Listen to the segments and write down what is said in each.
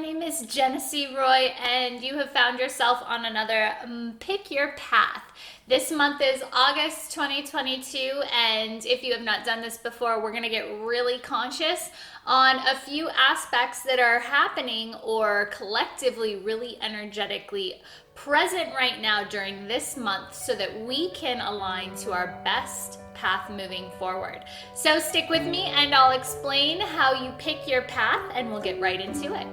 name is Jenessee Roy, and you have found yourself on another Pick Your Path. This month is August 2022, and if you have not done this before, we're going to get really conscious on a few aspects that are happening or collectively really energetically present right now during this month so that we can align to our best path moving forward. So stick with me and I'll explain how you pick your path and we'll get right into it.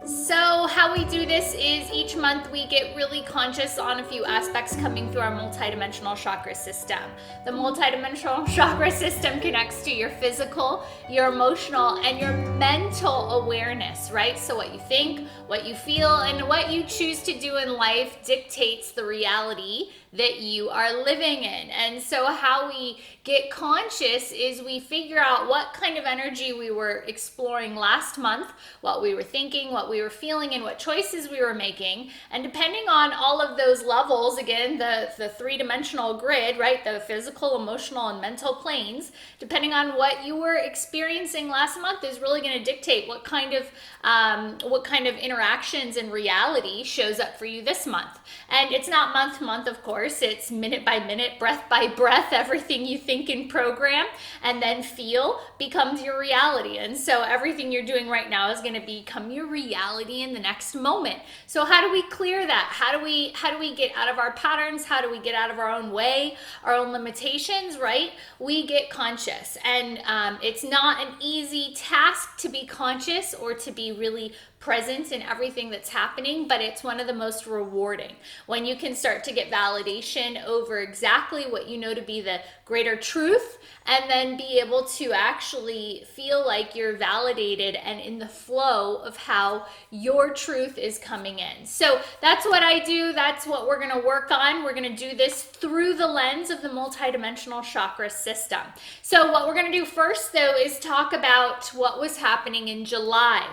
So how we do this is each month we get really conscious on a few aspects coming through our multidimensional chakra system. The multidimensional chakra system connects to your physical, your emotional, and your mental awareness, right? So what you think, what you feel, and what you choose to do in life dictates the reality that you are living in. And so how we get conscious is we figure out what kind of energy we were exploring last month, what we were thinking, what we were feeling, and what choices we were making. And depending on all of those levels, again, the three-dimensional grid, right, the physical, emotional, and mental planes, depending on what you were experiencing last month is really going to dictate what kind of interactions and reality shows up for you this month. And it's not month to month, of course. It's minute by minute, breath by breath. Everything you think and program and then feel becomes your reality. And so everything you're doing right now is going to become your reality in the next moment. So how do we clear that? How do we get out of our patterns? How do we get out of our own way, our own limitations, right? We get conscious. And it's not an easy task to be conscious or to be really present in everything that's happening, but it's one of the most rewarding when you can start to get validation over exactly what you know to be the greater truth, and then be able to actually feel like you're validated and in the flow of how your truth is coming in. So that's what I do. That's what we're going to work on. We're going to do this through the lens of the multidimensional chakra system. So what we're going to do first, though, is talk about what was happening in July,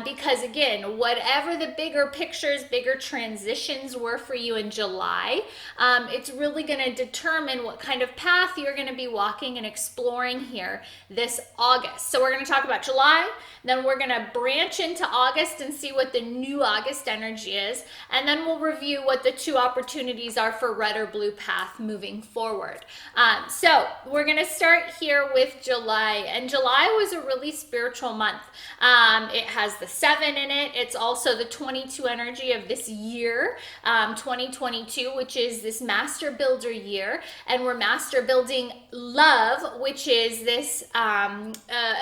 because again, whatever the bigger pictures, bigger transitions were for you in July, it's really going to determine what kind of path you're going to be walking and exploring here this August. So we're going to talk about July, then we're going to branch into August and see what the new August energy is, and then we'll review what the two opportunities are for red or blue path moving forward. So we're going to start here with July, and July was a really spiritual month. It has the 7 in it. It's also the 22 energy of this year, 2022, which is this master builder year, and we're master building love, which is this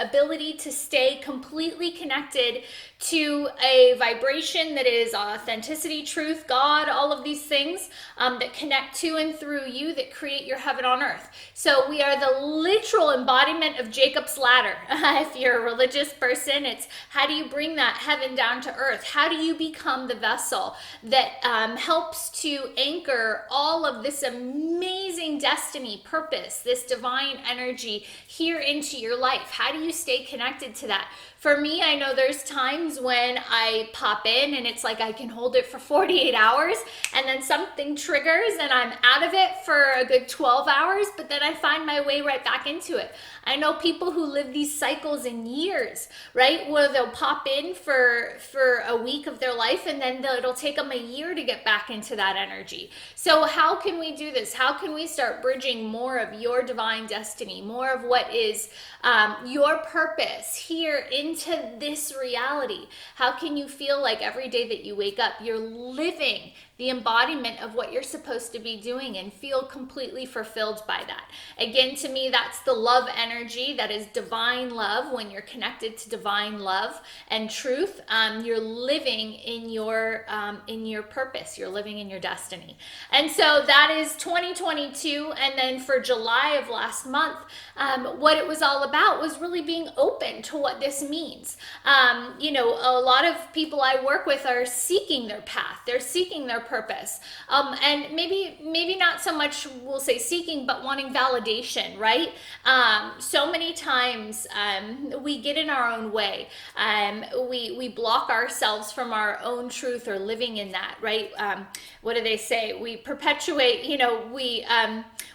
ability to stay completely connected to a vibration that is authenticity, truth, God, all of these things that connect to and through you that create your heaven on earth. So we are the literal embodiment of Jacob's ladder. If you're a religious person, it's how do you bring that heaven down to earth? How do you become the vessel that helps to anchor all of this amazing destiny, purpose, this divine energy here into your life? How do you stay connected to that? For me, I know there's times when I pop in and it's like I can hold it for 48 hours and then something triggers and I'm out of it for a good 12 hours, but then I find my way right back into it. I know people who live these cycles in years, right? Where they'll pop in for a week of their life and then it'll take them a year to get back into that energy. So how can we do this? How can we start bridging more of your divine destiny, more of what is your purpose here into this reality? How can you feel like every day that you wake up, you're living the embodiment of what you're supposed to be doing and feel completely fulfilled by that? Again, to me, that's the love energy. That is divine love. When you're connected to divine love and truth, you're living in your purpose. You're living in your destiny. And so that is 2022. And then for July of last month, what it was all about was really being open to what this means. A lot of people I work with are seeking their path. They're seeking their purpose. And maybe not so much, we'll say seeking, but wanting validation, right? So many times we get in our own way. We block ourselves from our own truth or living in that, right? What do they say? We perpetuate,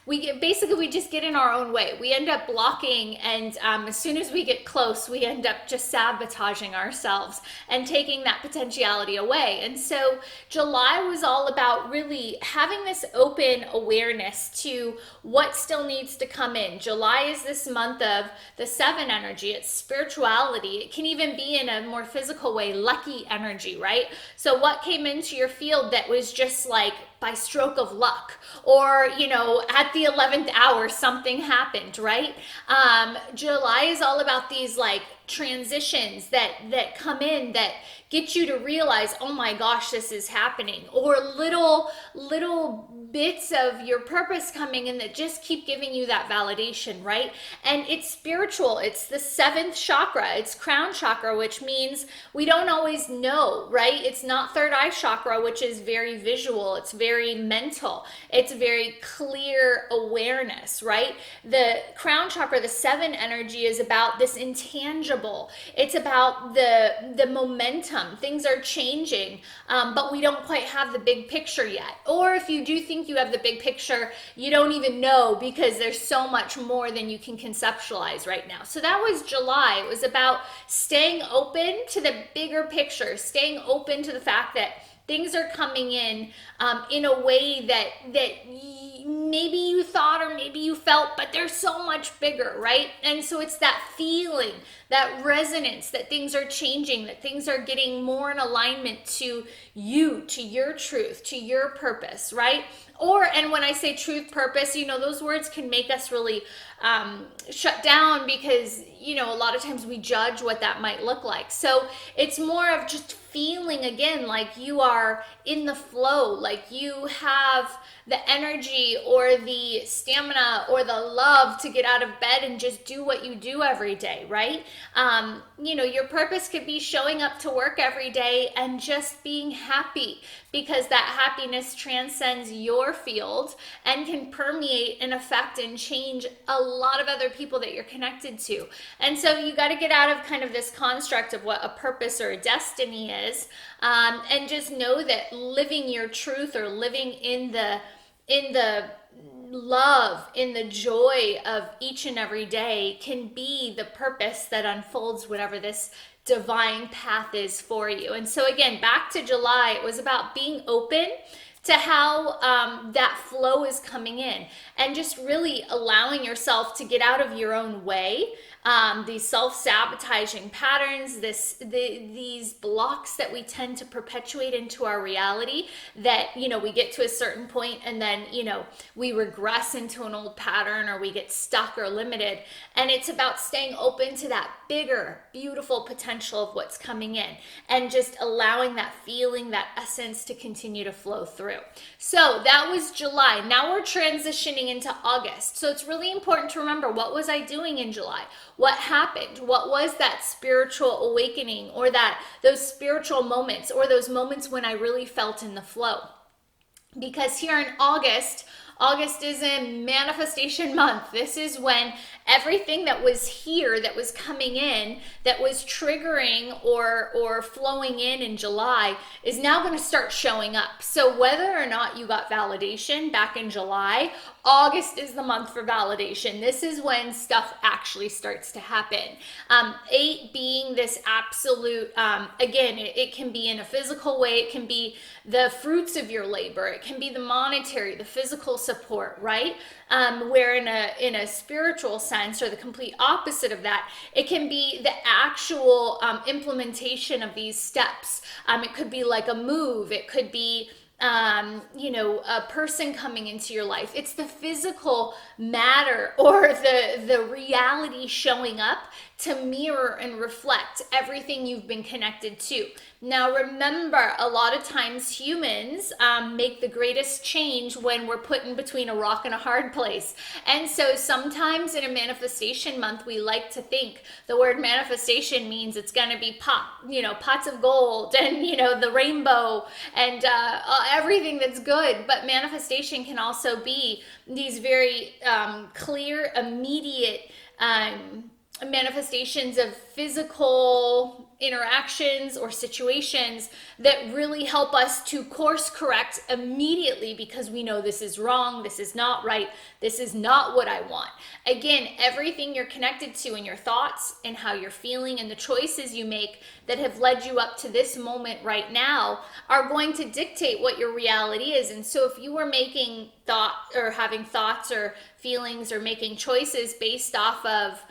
we just get in our own way. We end up blocking, and as soon as we get close, we end up just sabotaging ourselves and taking that potentiality away. And so July was all about really having this open awareness to what still needs to come in. July is this month of the 7 energy. It's spirituality. It can even be in a more physical way, lucky energy, right? So what came into your field that was just like by stroke of luck, or at the 11th hour something happened, right? July is all about these like transitions that come in that get you to realize, oh my gosh, this is happening, or little bits of your purpose coming in that just keep giving you that validation, right? And it's spiritual. It's the 7th chakra. It's crown chakra, which means we don't always know, right? It's not third eye chakra, which is very visual. It's very mental. It's very clear awareness, right? The crown chakra, the 7 energy, is about this intangible. It's about the momentum. Things are changing, but we don't quite have the big picture yet. Or if you do think you have the big picture, you don't even know, because there's so much more than you can conceptualize right now. So that was July. It was about staying open to the bigger picture, staying open to the fact that things are coming in a way that maybe you thought or maybe you felt, but they're so much bigger, right? And so it's that feeling, that resonance, that things are changing, that things are getting more in alignment to you, to your truth, to your purpose, right? And when I say truth, purpose, those words can make us really shut down, because, a lot of times we judge what that might look like. So it's more of just feeling again like you are in the flow, like you have the energy or the stamina or the love to get out of bed and just do what you do every day, right? Your purpose could be showing up to work every day and just being happy, because that happiness transcends your field and can permeate and affect and change a lot of other people that you're connected to. And so you got to get out of kind of this construct of what a purpose or a destiny is, and just know that living your truth, or living in the love, in the joy of each and every day, can be the purpose that unfolds whatever this divine path is for you. And so again, back to July, it was about being open to how that flow is coming in, and just really allowing yourself to get out of your own way, these self-sabotaging patterns, these blocks that we tend to perpetuate into our reality, that we get to a certain point and then we regress into an old pattern, or we get stuck or limited. And it's about staying open to that bigger, beautiful potential of what's coming in, and just allowing that feeling, that essence, to continue to flow through. So that was July. Now we're transitioning into August. So it's really important to remember, what was I doing in July? What happened? What was that spiritual awakening, or those spiritual moments, or those moments when I really felt in the flow? Because here in August is a manifestation month. This is when everything that was here, that was coming in, that was triggering or flowing in July, is now going to start showing up. So whether or not you got validation back in July, August is the month for validation. This is when stuff actually starts to happen. 8 being this absolute, again, it can be in a physical way. It can be the fruits of your labor. It can be the monetary, the physical support, right? Where in a spiritual sense, or the complete opposite of that, it can be the actual implementation of these steps. It could be like a move. It could be a person coming into your life. It's the physical matter, or the reality showing up to mirror and reflect everything you've been connected to. Now, remember, a lot of times humans make the greatest change when we're put in between a rock and a hard place. And so sometimes in a manifestation month, we like to think the word manifestation means it's going to be pots of gold and, the rainbow and everything that's good. But manifestation can also be these very clear, immediate manifestations of physical interactions or situations that really help us to course correct immediately because we know this is wrong, this is not right, this is not what I want. Again, everything you're connected to in your thoughts and how you're feeling and the choices you make that have led you up to this moment right now are going to dictate what your reality is. And so if you were making thought or having thoughts or feelings or making choices based off of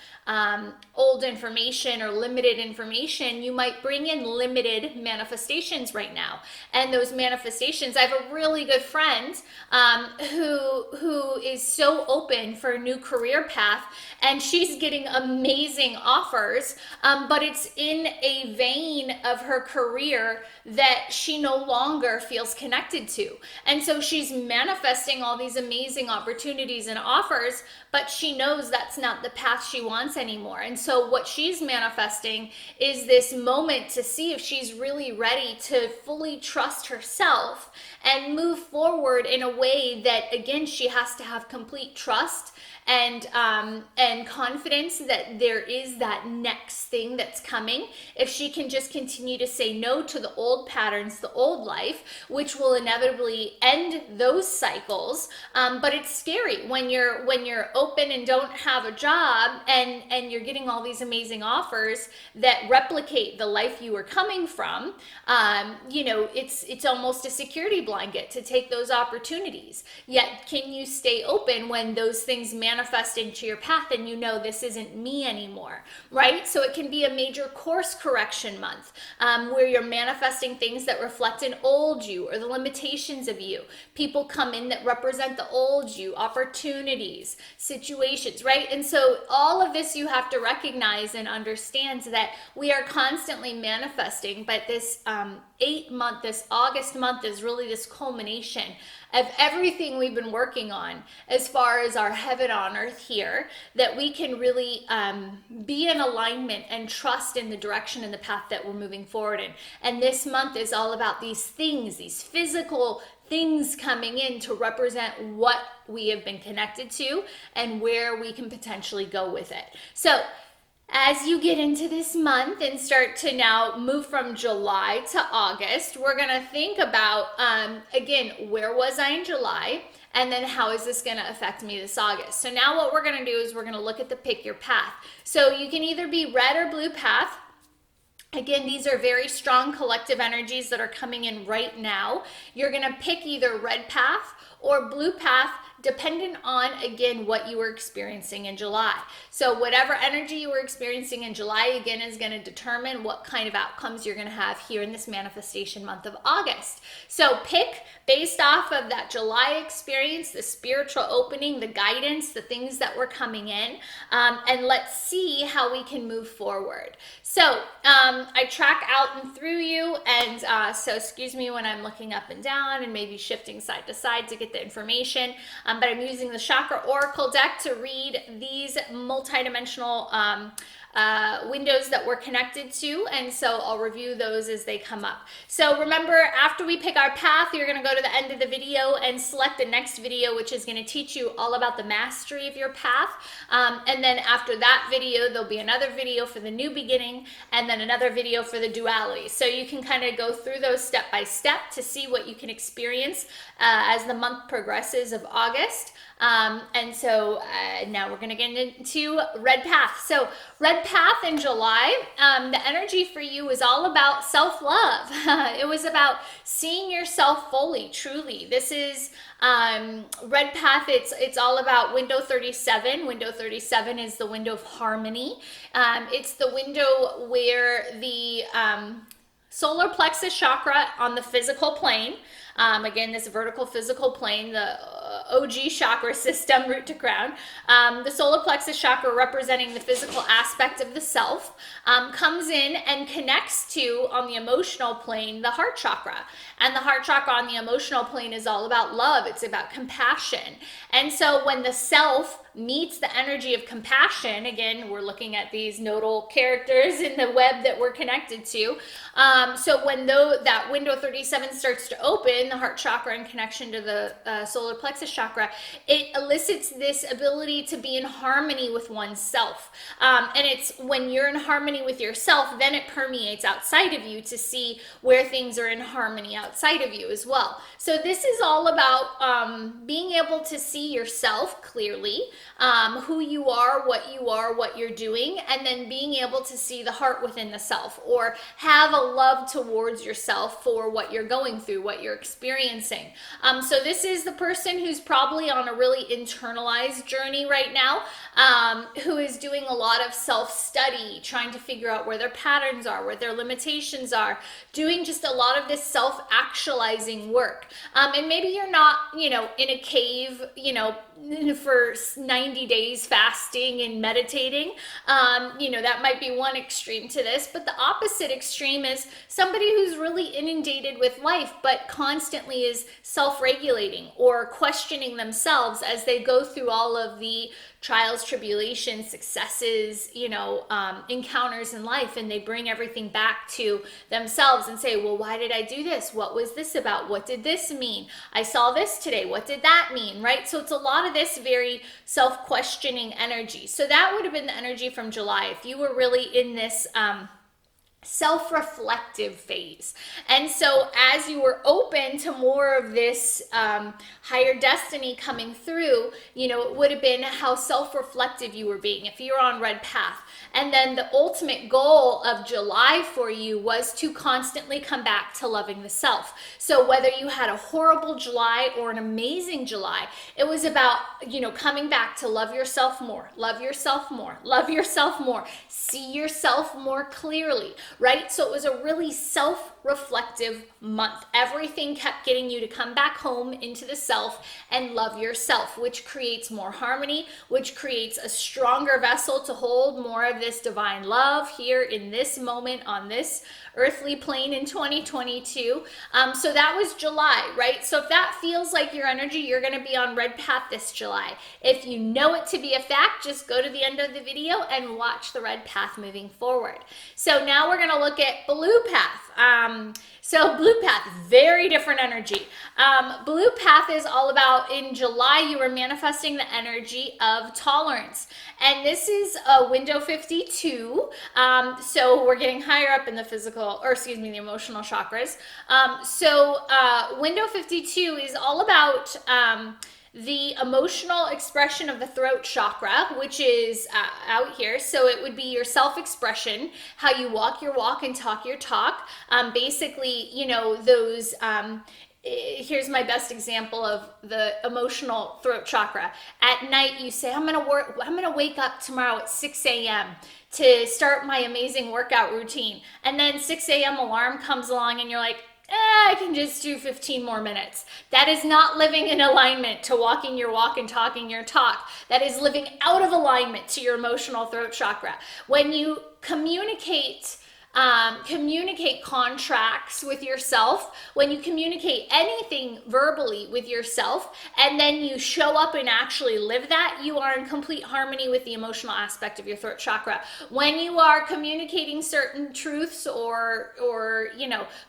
old information or limited information, you might bring in limited manifestations right now. And those manifestations, I have a really good friend who is so open for a new career path, and she's getting amazing offers, but it's in a vein of her career that she no longer feels connected to. And so she's manifesting all these amazing opportunities and offers, but she knows that's not the path she wants anymore. And so what she's manifesting is this moment to see if she's really ready to fully trust herself and move forward in a way that, again, she has to have complete trust and confidence that there is that next thing that's coming. If she can just continue to say no to the old patterns, the old life, which will inevitably end those cycles. But it's scary when you're open and don't have a job and you're getting all these amazing offers that replicate the life you were coming from. It's almost a security blanket to take those opportunities. Yet, can you stay open when those things manifest into your path and this isn't me anymore, right? So it can be a major course correction month where you're manifesting things that reflect an old you or the limitations of you. People come in that represent the old you, opportunities, situations, right? And so all of this you have to recognize and understand that we are constantly manifesting, but this this August month is really this culmination of everything we've been working on as far as our heaven on earth here, that we can really be in alignment and trust in the direction and the path that we're moving forward in. And this month is all about these things, these physical things coming in to represent what we have been connected to and where we can potentially go with it. So as you get into this month and start to now move from July to August, we're going to think about, again, where was I in July? And then how is this going to affect me this August? So now what we're going to do is we're going to look at the pick your path. So you can either be red or blue path. Again, these are very strong collective energies that are coming in right now. You're going to pick either red path or blue path, dependent on, again, what you were experiencing in July. So whatever energy you were experiencing in July, again, is going to determine what kind of outcomes you're going to have here in this manifestation month of August. So pick based off of that July experience, the spiritual opening, the guidance, the things that were coming in, and let's see how we can move forward. So I track out and through you, and so excuse me when I'm looking up and down and maybe shifting side to side to get the information, but I'm using the Chakra Oracle deck to read these multidimensional windows that we're connected to, and so I'll review those as they come up. So remember, after we pick our path, you're going to go to the end of the video and select the next video, which is going to teach you all about the mastery of your path, and then after that video there'll be another video for the new beginning and then another video for the duality. So you can kind of go through those step by step to see what you can experience as the month progresses of August. And so now we're going to get into red path. So red path in July, the energy for you is all about self-love. It was about seeing yourself fully, truly. This is red path. It's all about window 37. Window 37 is the window of harmony. It's the window where the solar plexus chakra on the physical plane Again, this vertical physical plane, the OG chakra system, root to crown. The solar plexus chakra, representing the physical aspect of the self, comes in and connects to, on the emotional plane, the heart chakra. And the heart chakra on the emotional plane is all about love. It's about compassion. And so when the self meets the energy of compassion, again, we're looking at these nodal characters in the web that we're connected to. So when that window 37 starts to open, the heart chakra in connection to the solar plexus chakra, it elicits this ability to be in harmony with oneself. And it's when you're in harmony with yourself, then it permeates outside of you to see where things are in harmony outside of you as well. So this is all about being able to see yourself clearly, who you are, what you're doing, and then being able to see the heart within the self, or have a love towards yourself for what you're going through, what you're experiencing. So this is the person who's probably on a really internalized journey right now, who is doing a lot of self-study, trying to figure out where their patterns are, where their limitations are, doing just a lot of this self-actualizing work. And maybe you're not, in a cave, for 90 days fasting and meditating. That might be one extreme to this, but the opposite extreme is somebody who's really inundated with life, but constantly is self-regulating or questioning themselves as they go through all of the trials, tribulations, successes, encounters in life, and they bring everything back to themselves and say, well, why did I do this? What was this about? What did this mean? I saw this today. What did that mean? Right? So it's a lot of this very self-questioning energy. So that would have been the energy from July. If you were really in this self-reflective phase. And so as you were open to more of this higher destiny coming through, it would have been how self-reflective you were being if you're on red path. And then the ultimate goal of July for you was to constantly come back to loving the self. So whether you had a horrible July or an amazing July, it was about, coming back to love yourself more, love yourself more, love yourself more, see yourself more clearly, right? So it was a really self-reflective month. Everything kept getting you to come back home into the self and love yourself, which creates more harmony, which creates a stronger vessel to hold more of this divine love here in this moment on this earthly plane in 2022. So that was July, right? So if that feels like your energy, you're going to be on red path this July. If you know it to be a fact, just go to the end of the video and watch the red path moving forward. So now we're going to look at blue path. So blue path, very different energy. Blue path is all about, in July, you were manifesting the energy of tolerance. And this is a window 52. So we're getting higher up in the the emotional chakras. Window 52 is all about the emotional expression of the throat chakra, which is out here. So it would be your self-expression, how you walk your walk and talk your talk. Basically, those, here's my best example of the emotional throat chakra. At night, you say, I'm gonna wake up tomorrow at 6 a.m. to start my amazing workout routine. And then 6 a.m. alarm comes along and you're like, I can just do 15 more minutes. That is not living in alignment to walking your walk and talking your talk. That is living out of alignment to your emotional throat chakra. When you communicate contracts with yourself, when you communicate anything verbally with yourself, and then you show up and actually live that, you are in complete harmony with the emotional aspect of your throat chakra. When you are communicating certain truths or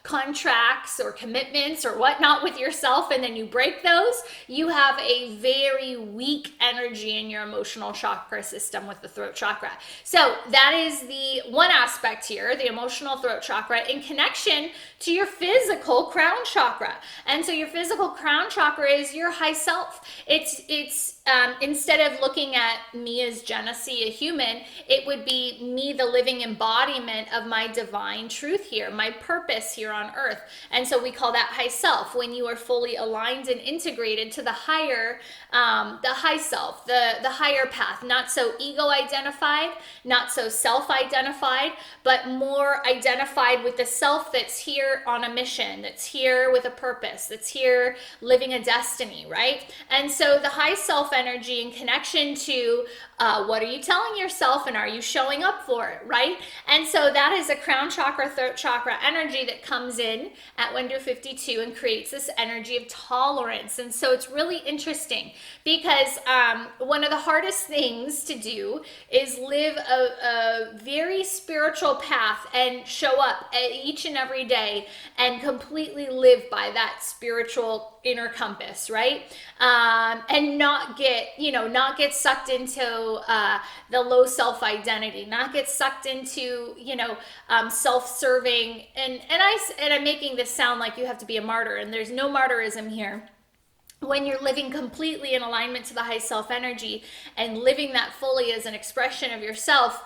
contracts or commitments or whatnot with yourself, and then you break those, you have a very weak energy in your emotional chakra system with the throat chakra. So that is the one aspect here, the emotional throat chakra, in connection to your physical crown chakra. And so your physical crown chakra is your high self. It's instead of looking at me as Jenessee, a human, it would be me, the living embodiment of my divine truth here, my purpose here on earth. And so we call that high self, when you are fully aligned and integrated to the higher, the high self, the higher path, not so ego identified, not so self identified, but more more identified with the self that's here on a mission, that's here with a purpose, that's here living a destiny, right? And so the high self energy in connection to what are you telling yourself and are you showing up for it, right? And so that is a crown chakra, throat chakra energy that comes in at window 52 and creates this energy of tolerance. And so it's really interesting because one of the hardest things to do is live a very spiritual path and show up each and every day and completely live by that spiritual inner compass, right? And not get sucked into the low self identity, not get sucked into self-serving. And I'm making this sound like you have to be a martyr, and there's no martyrism here. When you're living completely in alignment to the high self energy and living that fully as an expression of yourself,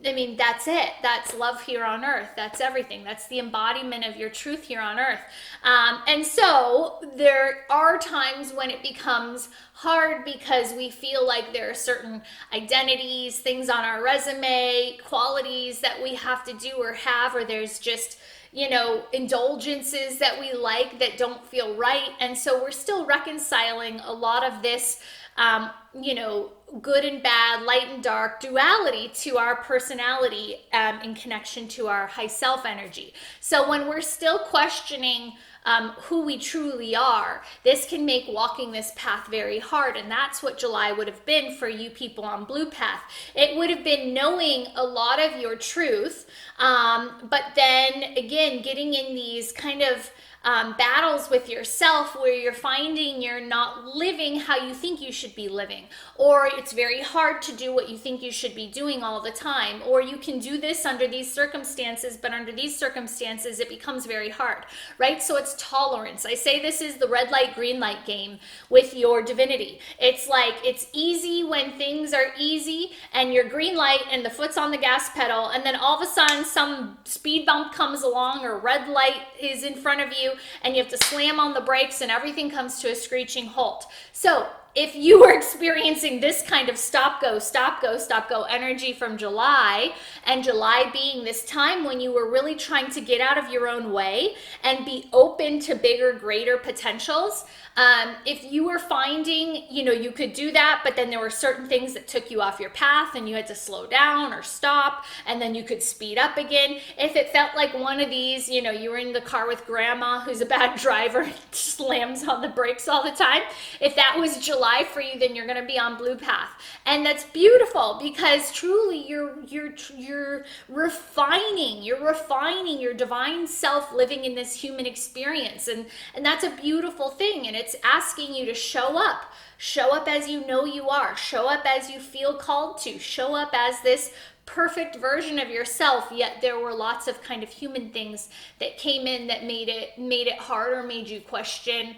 I mean, that's it. That's love here on earth. That's everything. That's the embodiment of your truth here on earth. And so there are times when it becomes hard because we feel like there are certain identities, things on our resume, qualities that we have to do or have, or there's just indulgences that we like that don't feel right. And so we're still reconciling a lot of this, good and bad, light and dark duality to our personality in connection to our high self energy. So when we're still questioning who we truly are, this can make walking this path very hard. And that's what July would have been for you people on Blue Path. It would have been knowing a lot of your truth, but then again, getting in these kind of battles with yourself where you're finding you're not living how you think you should be living, or it's very hard to do what you think you should be doing all the time, or you can do this under these circumstances, but under these circumstances it becomes very hard, right? So it's tolerance. I say this is the red light, green light game with your divinity. It's like it's easy when things are easy and you're green light and the foot's on the gas pedal, and then all of a sudden some speed bump comes along or red light is in front of you and you have to slam on the brakes and everything comes to a screeching halt. So if you were experiencing this kind of stop, go, stop, go, stop, go energy from July, and July being this time when you were really trying to get out of your own way and be open to bigger, greater potentials, if you were finding, you could do that, but then there were certain things that took you off your path and you had to slow down or stop, and then you could speed up again. If it felt like one of these, you were in the car with grandma who's a bad driver and slams on the brakes all the time, if that was July for you, then you're going to be on Blue Path. And that's beautiful because truly you're refining your divine self living in this human experience. And that's a beautiful thing. And it's asking you to show up as you know you are, show up as you feel called to, show up as this perfect version of yourself, yet there were lots of kind of human things that came in that made it harder, made you question,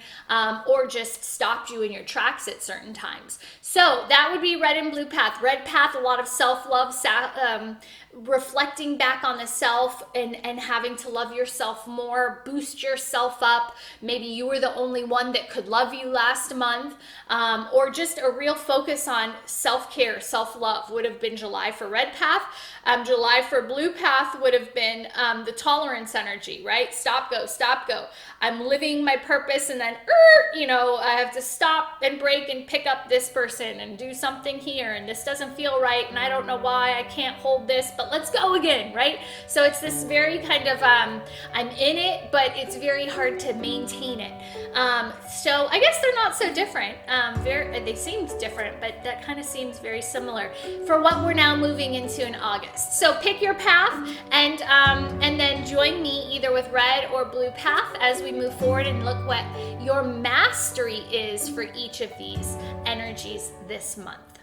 or just stopped you in your tracks at certain times. So that would be red and blue path. Red path, a lot of self-love, reflecting back on the self and having to love yourself more, boost yourself up. Maybe you were the only one that could love you last month, or just a real focus on self-care, self-love would have been July for red path. July for blue path would have been the tolerance energy, right? Stop, go, stop, go. I'm living my purpose, and then, I have to stop and break and pick up this person and do something here, and this doesn't feel right, and I don't know why I can't hold this, but let's go again, right? So it's this very kind of, I'm in it, but it's very hard to maintain it. So I guess they're not so different. They seem different, but that kind of seems very similar for what we're now moving into in August. So pick your path and then join me either with red or blue path as we move forward and look what your mastery is for each of these energies this month.